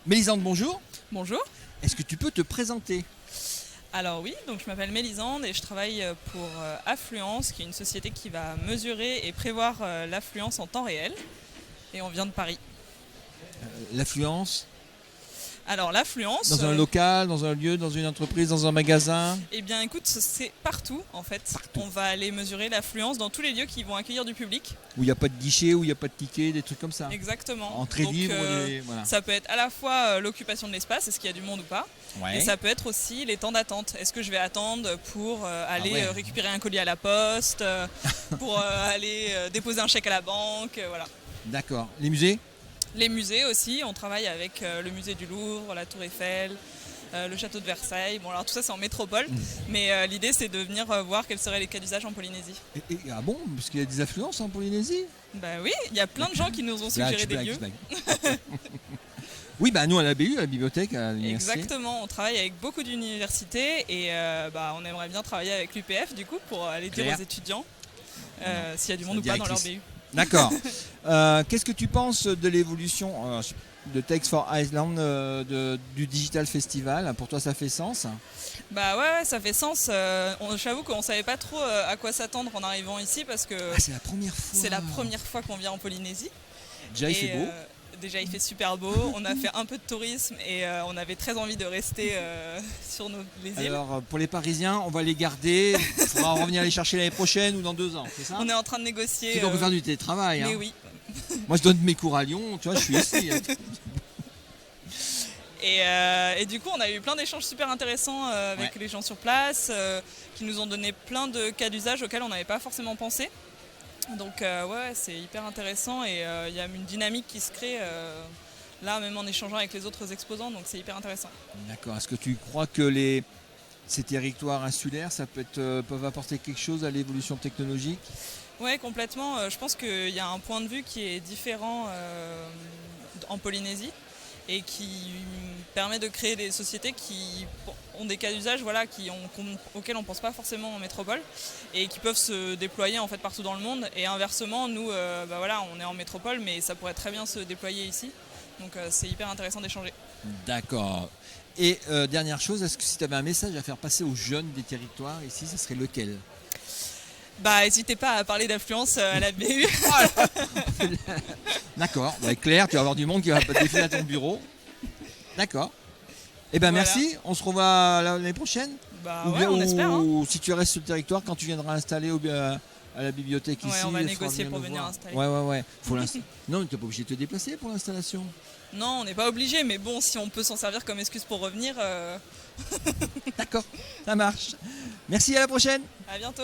Mélisande, bonjour. Bonjour. Est-ce que tu peux te présenter? Alors oui, donc je m'appelle Mélisande et je travaille pour Affluence, qui est une société qui va mesurer et prévoir l'affluence en temps réel. Et on vient de Paris. L'affluence? Alors l'affluence, Dans un local, dans un lieu, dans une entreprise, dans un magasin? eh bien écoute, c'est partout en fait. Partout. On va aller mesurer l'affluence dans tous les lieux qui vont accueillir du public. Où il n'y a pas de guichet, où il n'y a pas de ticket, des trucs comme ça? Exactement. Entrée Donc, libre, voilà. ça peut être à la fois l'occupation de l'espace, est-ce qu'il y a du monde ou pas, Ouais. et ça peut être aussi les temps d'attente. Est-ce que je vais attendre pour aller ouais. récupérer un colis à la poste, pour aller déposer un chèque à la banque, voilà. D'accord. Les musées? Les musées aussi, on travaille avec le musée du Louvre, la Tour Eiffel, le château de Versailles. Bon, alors tout ça c'est en métropole, mais l'idée c'est de venir voir quels seraient les cas d'usage en Polynésie. Ah bon? Parce qu'il y a des affluences en Polynésie? Bah oui, il y a plein de gens qui nous ont suggéré des lieux. Oui, bah nous à la BU, à la bibliothèque, à l'université. Exactement, on travaille avec beaucoup d'universités et on aimerait bien travailler avec l'UPF du coup pour aller dire Claire. aux étudiants s'il y a du monde ou pas dans leur BU. D'accord. Qu'est-ce que tu penses de l'évolution de Text for Iceland, du Digital Festival? Pour toi, ça fait sens? Bah ouais, ça fait sens. J'avoue qu'on savait pas trop à quoi s'attendre en arrivant ici parce que Ah, c'est la première fois. c'est la première fois qu'on vient en Polynésie. Déjà, il fait beau. Déjà, il fait super beau. On a fait un peu de tourisme et on avait très envie de rester sur les îles. Alors, pour les Parisiens, on va les garder. Il faudra revenir les chercher l'année prochaine ou dans 2 ans, c'est ça? On est en train de négocier. On peut faire du télétravail. Mais hein. oui. Moi, je donne mes cours à Lyon. Tu vois, je suis ici. Et du coup, on a eu plein d'échanges super intéressants avec les gens sur place qui nous ont donné plein de cas d'usage auxquels on n'avait pas forcément pensé. Donc ouais, c'est hyper intéressant et il y a une dynamique qui se crée là, même en échangeant avec les autres exposants, donc c'est hyper intéressant. D'accord. Est-ce que tu crois que ces territoires insulaires, ça peuvent apporter quelque chose à l'évolution technologique? Ouais, complètement. Je pense qu'il y a un point de vue qui est différent en Polynésie et qui permet de créer des sociétés qui ont des cas d'usage auxquels on ne pense pas forcément en métropole et qui peuvent se déployer en fait partout dans le monde. Et inversement, nous, on est en métropole, mais ça pourrait très bien se déployer ici. Donc c'est hyper intéressant d'échanger. D'accord. Et dernière chose, est-ce que si tu avais un message à faire passer aux jeunes des territoires ici, ce serait lequel? Bah, n'hésitez pas à parler d'affluence à la BU. D'accord, Claire, tu vas avoir du monde qui va défiler à ton bureau. D'accord. Eh bien, Voilà. merci, on se revoit l'année prochaine. Bah ouais, on espère. Ou si tu restes sur le territoire, quand tu viendras installer à la bibliothèque ici. Ouais, on va il négocier faudra pour venir voir. installer. Ouais. Non, tu n'es pas obligé de te déplacer pour l'installation. Non, on n'est pas obligé, mais bon, si on peut s'en servir comme excuse pour revenir, D'accord, ça marche. Merci, à la prochaine. à bientôt.